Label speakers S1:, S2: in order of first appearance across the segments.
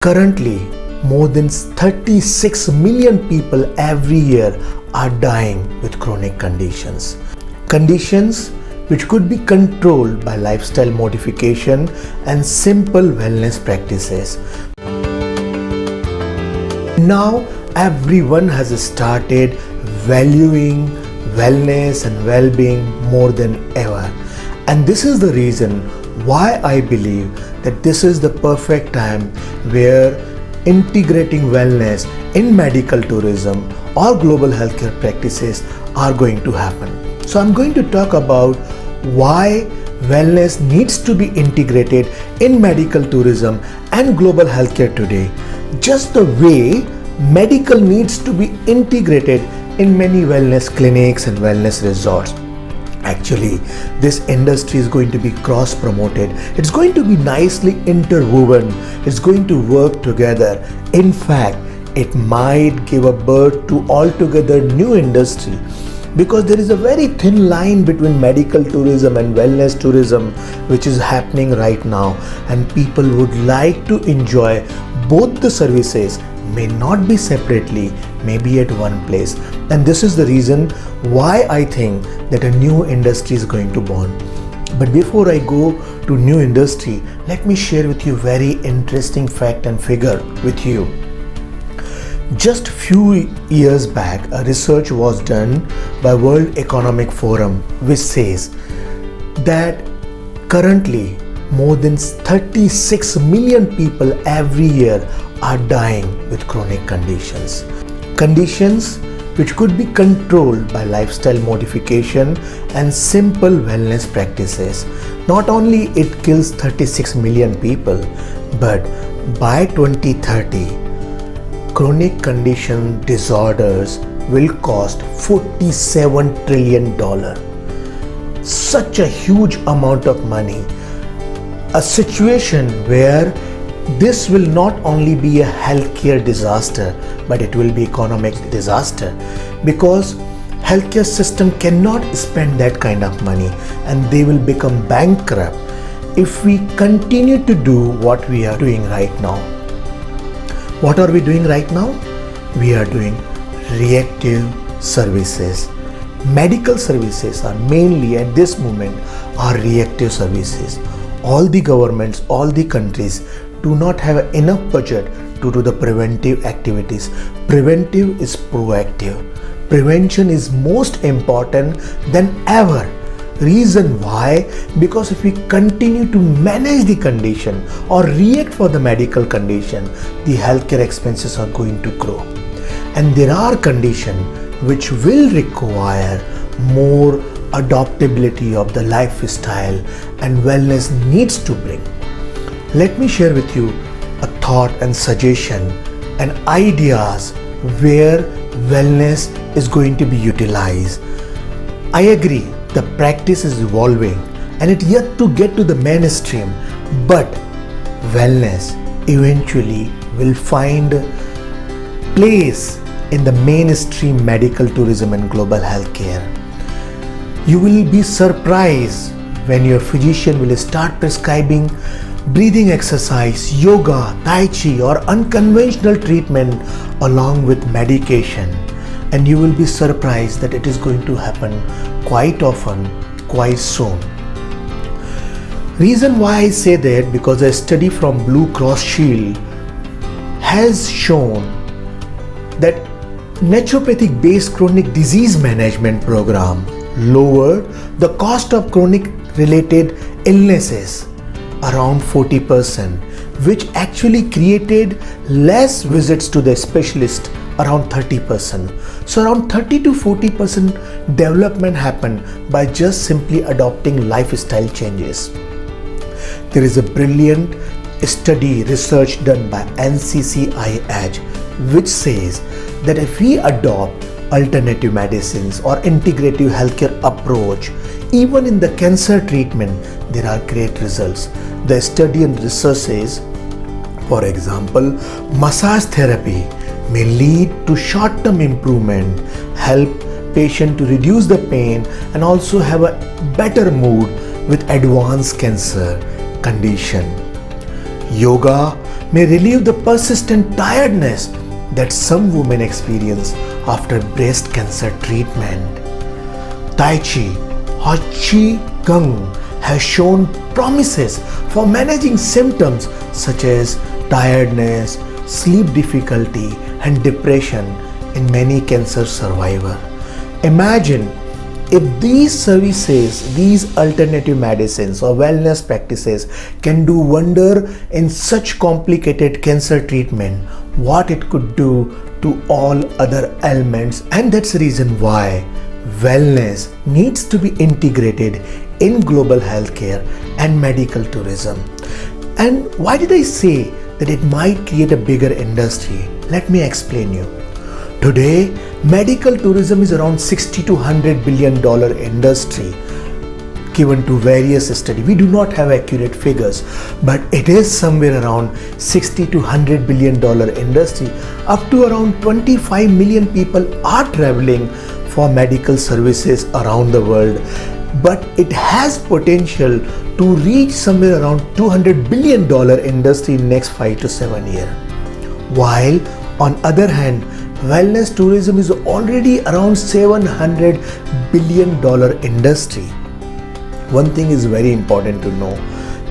S1: Currently, more than 36 million people every year are dying with chronic conditions. Conditions which could be controlled by lifestyle modification and simple wellness practices. Now, everyone has started valuing wellness and well-being more than ever. And this is the reason why I believe that this is the perfect time where integrating wellness in medical tourism or global healthcare practices are going to happen. So I'm going to talk about why wellness needs to be integrated in medical tourism and global healthcare today, just the way medical needs to be integrated in many wellness clinics and wellness resorts. Actually, this industry is going to be cross-promoted. It's going to be nicely interwoven. It's going to work together. In fact, it might give a birth to altogether new industry, because there is a very thin line between medical tourism and wellness tourism which is happening right now, and people would like to enjoy both the services, may not be separately, maybe at one place. And this is the reason why I think that a new industry is going to born. But before I go to new industry, let me share with you very interesting fact and figure with you. Just few years back, a research was done by World Economic Forum which says that currently more than 36 million people every year are dying with chronic conditions. Conditions which could be controlled by lifestyle modification and simple wellness practices. Not only it kills 36 million people, but by 2030, chronic condition disorders will cost $47 trillion. Such a huge amount of money. A situation where this will not only be a healthcare disaster, but it will be economic disaster, because healthcare system cannot spend that kind of money and they will become bankrupt if we continue to do what we are doing right now. What are we doing right now? We are doing reactive services. Medical services are mainly at this moment are reactive services. All the governments, all the countries do not have enough budget to do the preventive activities. Preventive is proactive. Prevention is most important than ever. Reason why? Because if we continue to manage the condition or react for the medical condition, the healthcare expenses are going to grow. And there are conditions which will require more adaptability of the lifestyle, and wellness needs to bring. Let me share with you a thought and suggestion and ideas where wellness is going to be utilized. I agree, the practice is evolving and it yet to get to the mainstream, but wellness eventually will find place in the mainstream medical tourism and global healthcare. You will be surprised when your physician will start prescribing breathing exercise, yoga, tai chi or unconventional treatment along with medication, and you will be surprised that it is going to happen quite often, quite soon. Reason why I say that, because a study from Blue Cross Shield has shown that naturopathic based chronic disease management program lower the cost of chronic related illnesses around 40%, which actually created less visits to the specialist around 30%. So around 30 to 40% development happened by just simply adopting lifestyle changes. There is a brilliant study research done by NCCIH which says that if we adopt alternative medicines or integrative healthcare approach, even in the cancer treatment, there are great results. The study and research says, for example, massage therapy may lead to short-term improvement, help patient to reduce the pain and also have a better mood with advanced cancer condition. Yoga may relieve the persistent tiredness that some women experience after breast cancer treatment. Tai Chi or Qi Gong has shown promises for managing symptoms such as tiredness, sleep difficulty, and depression in many cancer survivors. Imagine if these services, these alternative medicines or wellness practices can do wonder in such complicated cancer treatment, what it could do to all other ailments. And that's the reason why wellness needs to be integrated in global healthcare and medical tourism. And why did I say that it might create a bigger industry? Let me explain you. Today, medical tourism is around $60 to $100 billion industry given to various studies. We do not have accurate figures, but it is somewhere around $60 to $100 billion industry. Up to around 25 million people are traveling for medical services around the world, but it has potential to reach somewhere around $200 billion industry in next 5 to 7 years. While on other hand, wellness tourism is already around $700 billion industry. One thing is very important to know,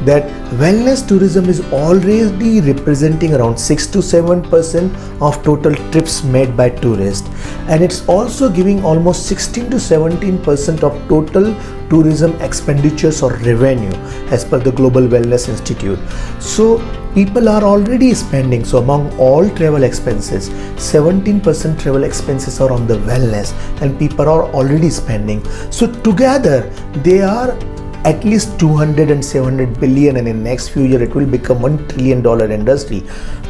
S1: that wellness tourism is already representing around 6 to 7% of total trips made by tourists, and it's also giving almost 16 to 17% of total tourism expenditures or revenue as per the Global Wellness Institute. So people are already spending. So among all travel expenses, 17% travel expenses are on the wellness, and people are already spending. So together they are at least 200 and 700 billion, and in next few years it will become $1 trillion industry.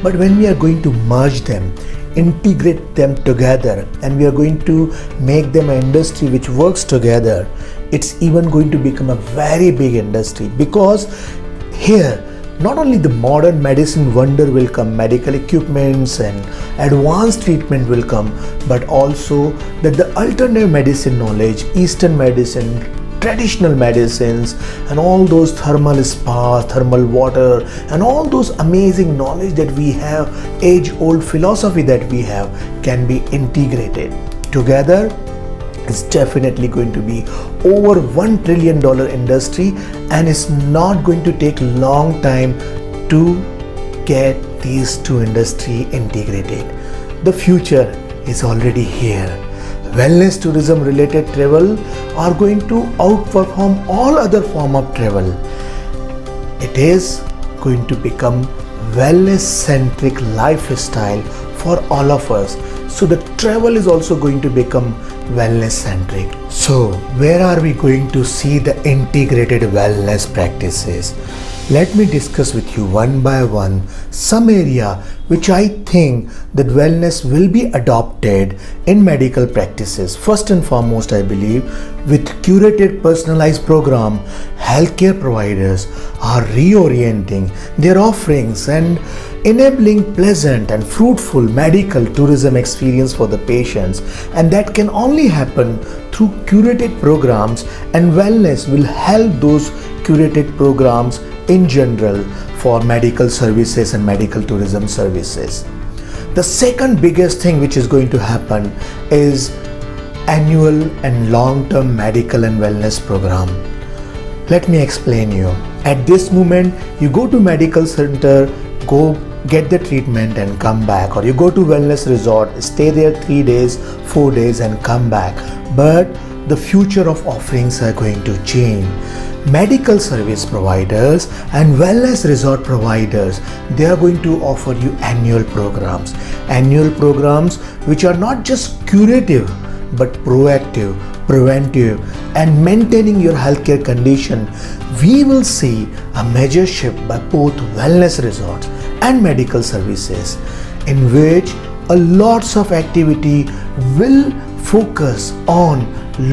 S1: But when we are going to merge them, integrate them together, and we are going to make them an industry which works together, it's even going to become a very big industry. Because here not only the modern medicine wonder will come, medical equipments and advanced treatment will come, but also that the alternative medicine knowledge, Eastern medicine, traditional medicines, and all those thermal spas, thermal water, and all those amazing knowledge that we have, age-old philosophy that we have, can be integrated together. It's definitely going to be over $1 trillion industry, and it's not going to take long time to get these two industry integrated. The future is already here. Wellness tourism related travel are going to outperform all other form of travel. It is going to become wellness centric lifestyle for all of us. So the travel is also going to become wellness centric. So where are we going to see the integrated wellness practices? Let me discuss with you one by one some area which I think that wellness will be adopted in medical practices. First and foremost, I believe with curated personalized program, healthcare providers are reorienting their offerings and enabling pleasant and fruitful medical tourism experience for the patients, and that can only happen through curated programs, and wellness will help those curated programs in general for medical services and medical tourism services. The second biggest thing which is going to happen is annual and long-term medical and wellness program. Let me explain you. At this moment, you go to medical center, go get the treatment and come back, or you go to wellness resort, stay there 3 days, 4 days and come back. But the future of offerings are going to change. Medical service providers and wellness resort providers, they are going to offer you annual programs which are not just curative but proactive, preventive, and maintaining your healthcare condition. We will see a major shift by both wellness resorts and medical services, in which a lots of activity will focus on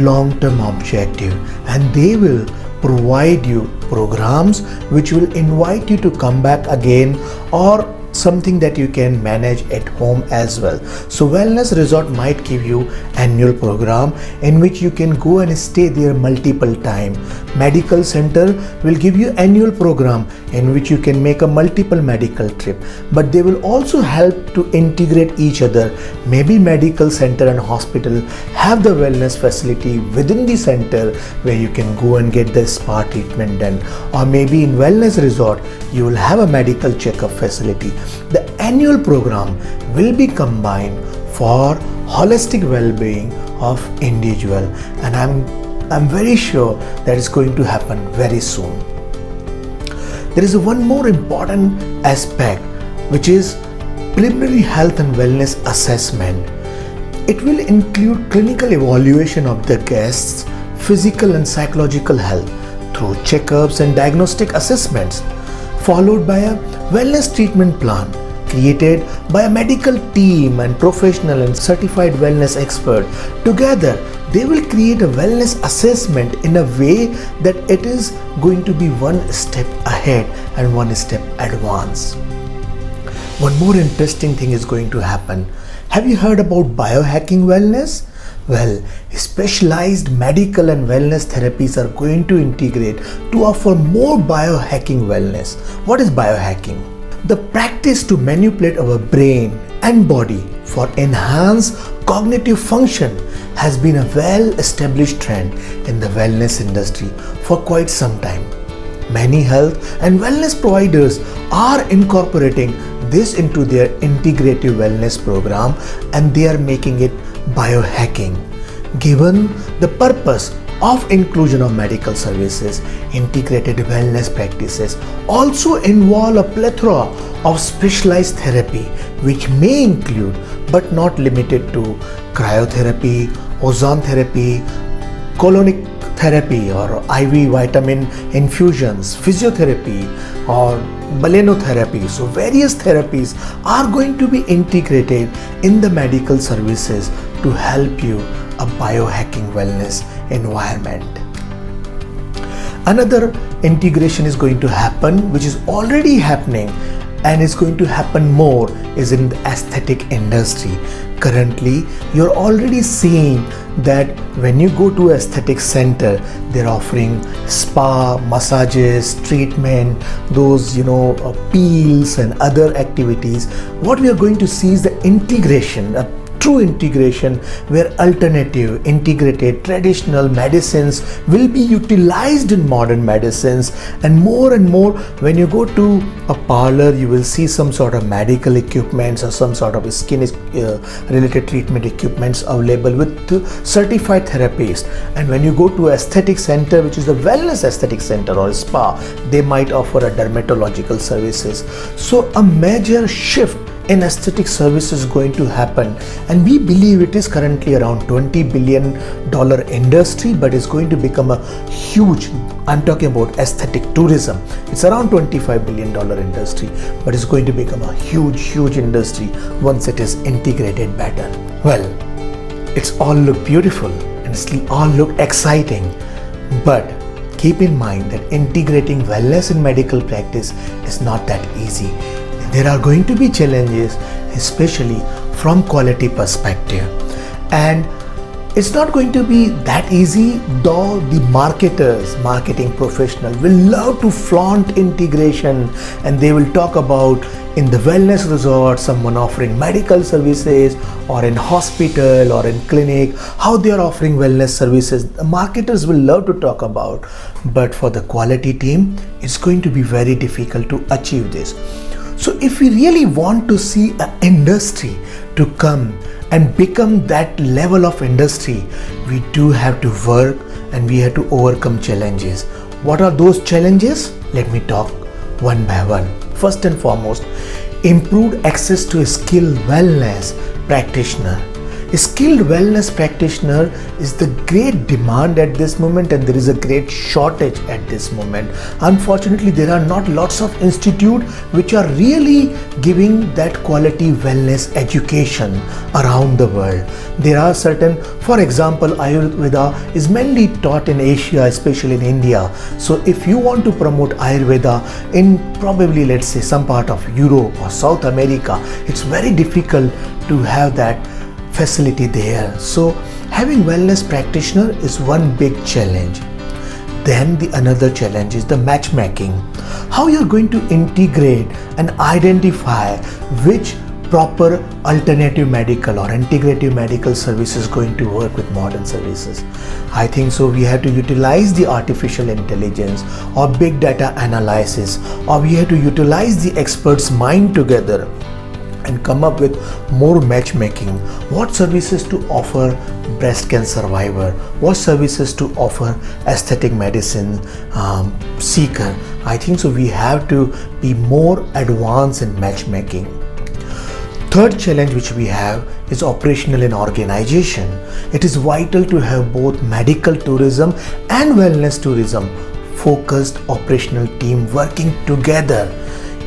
S1: long-term objective, and they will provide you programs which will invite you to come back again, or something that you can manage at home as well. So wellness resort might give you annual program in which you can go and stay there multiple time. Medical center will give you annual program in which you can make a multiple medical trip, but they will also help to integrate each other. Maybe medical center and hospital have the wellness facility within the center where you can go and get the spa treatment done, or maybe in wellness resort you will have a medical checkup facility. The annual program will be combined for holistic well-being of individual, and I'm very sure that is going to happen very soon. There is one more important aspect, which is preliminary health and wellness assessment. It will include clinical evaluation of the guests' physical and psychological health through checkups and diagnostic assessments, followed by a wellness treatment plan created by a medical team and professional and certified wellness expert. Together, they will create a wellness assessment in a way that it is going to be one step ahead and one step advance. One more interesting thing is going to happen. Have you heard about biohacking wellness? Well, specialized medical and wellness therapies are going to integrate to offer more biohacking wellness. What is biohacking? The practice to manipulate our brain and body for enhanced cognitive function has been a well-established trend in the wellness industry for quite some time. Many health and wellness providers are incorporating this into their integrative wellness program, and they are making it biohacking. Given the purpose of inclusion of medical services, integrated wellness practices also involve a plethora of specialized therapy, which may include but not limited to cryotherapy, ozone therapy, colonic therapy or IV vitamin infusions, physiotherapy or balenotherapy. So various therapies are going to be integrated in the medical services to help you a biohacking wellness environment. Another integration is going to happen, which is already happening and is going to happen more, is in the aesthetic industry. Currently, you're already seeing that when you go to aesthetic center, they're offering spa, massages, treatment, those peels and other activities. What we are going to see is the integration, a true integration where alternative, integrated, traditional medicines will be utilized in modern medicines. And more when you go to a parlor, you will see some sort of medical equipments or some sort of skin related treatment equipments available with certified therapists. And when you go to aesthetic center, which is a wellness aesthetic center or spa, they might offer a dermatological services. So a major shift in aesthetic services is going to happen, and we believe it is currently around $20 billion industry, but it's going to become a huge, I'm talking about aesthetic tourism, it's around $25 billion industry, but it's going to become a huge industry once it is integrated better. Well, it's all look beautiful and it's all look exciting, but keep in mind that integrating wellness in medical practice is not that easy. There are going to be challenges, especially from quality perspective, and it's not going to be that easy, though the marketing professional will love to flaunt integration, and they will talk about in the wellness resort, someone offering medical services, or in hospital or in clinic, how they are offering wellness services. The marketers will love to talk about, but for the quality team, it's going to be very difficult to achieve this. So if we really want to see an industry to come and become that level of industry, we do have to work and we have to overcome challenges. What are those challenges? Let me talk one by one. First and foremost, improved access to a skilled wellness practitioner. skilled wellness practitioner is the great demand at this moment, and there is a great shortage at this moment. Unfortunately, there are not lots of institutes which are really giving that quality wellness education around the world. There are certain, for example, Ayurveda is mainly taught in Asia, especially in India. So if you want to promote Ayurveda in probably, let's say, some part of Europe or South America, it's very difficult to have that facility there. So having wellness practitioner is one big challenge. Then the another challenge is the matchmaking. How you're going to integrate and identify which proper alternative medical or integrative medical service is going to work with modern services. I think so we have to utilize the artificial intelligence or big data analysis, or we have to utilize the experts' mind together and come up with more matchmaking. What services to offer breast cancer survivor, what services to offer aesthetic medicine seeker. I think so we have to be more advanced in matchmaking. Third challenge which we have is operational and organization. It is vital to have both medical tourism and wellness tourism focused operational team working together,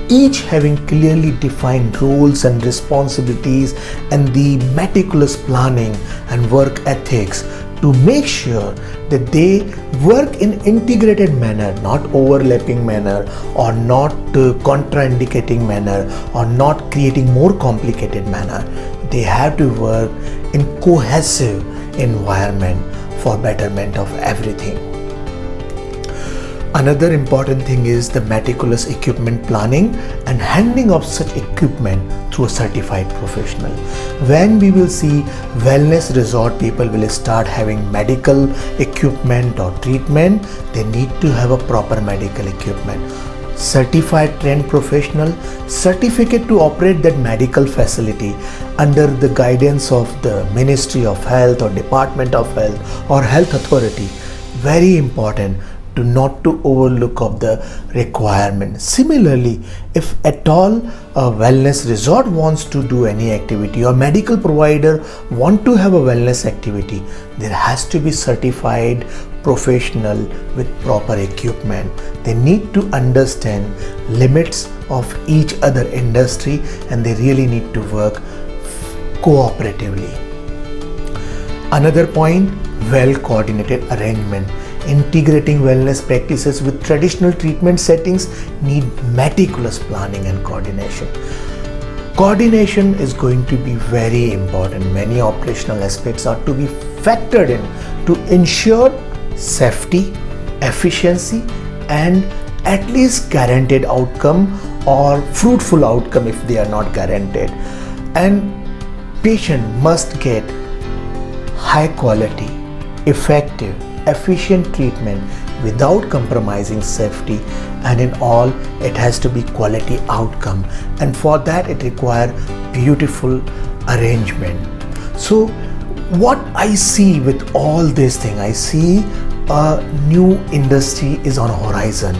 S1: each having clearly defined roles and responsibilities and the meticulous planning and work ethics to make sure that they work in integrated manner, not overlapping manner, or not contraindicating manner, or not creating more complicated manner. They have to work in cohesive environment for betterment of everything. Another important thing is the meticulous equipment planning and handling of such equipment through a certified professional. When we will see wellness resort people will start having medical equipment or treatment, they need to have a proper medical equipment. Certified trained professional, certificate to operate that medical facility under the guidance of the Ministry of Health or Department of Health or Health Authority. Very important to not to overlook of the requirement. Similarly, if at all a wellness resort wants to do any activity or medical provider want to have a wellness activity, there has to be certified professional with proper equipment. They need to understand limits of each other industry, and they really need to work cooperatively. Another point, well coordinated arrangement. Integrating wellness practices with traditional treatment settings need meticulous planning and coordination. Coordination is going to be very important. Many operational aspects are to be factored in to ensure safety, efficiency, and at least guaranteed outcome or fruitful outcome if they are not guaranteed. And patient must get high quality, effective, efficient treatment without compromising safety, and in all it has to be quality outcome, and for that it requires beautiful arrangement. So what I see with all this thing, I see a new industry is on horizon.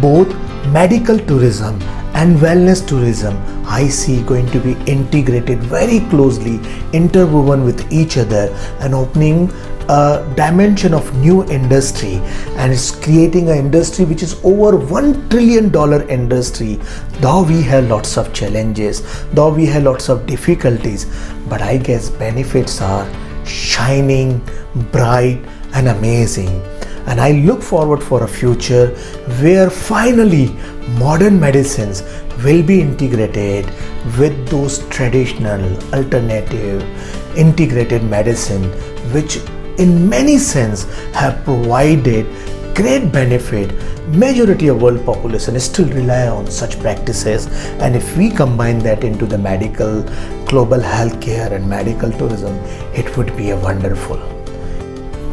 S1: Both medical tourism and wellness tourism I see going to be integrated very closely, interwoven with each other, and opening a dimension of new industry, and it's creating an industry which is over $1 trillion industry. Though we have lots of challenges, though we have lots of difficulties, but I guess benefits are shining bright and amazing. And I look forward for a future where finally modern medicines will be integrated with those traditional, alternative, integrated medicine, which in many sense have provided great benefit. Majority of world population still rely on such practices, and if we combine that into the medical, global healthcare and medical tourism, it would be a wonderful.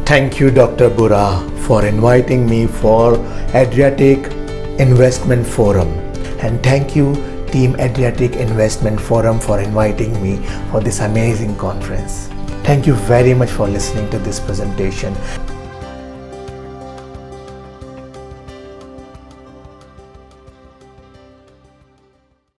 S1: Thank you, Dr. Bura, for inviting me for Adriatic Investment Forum, and thank you Team Adriatic Investment Forum for inviting me for this amazing conference. Thank you very much for listening to this presentation.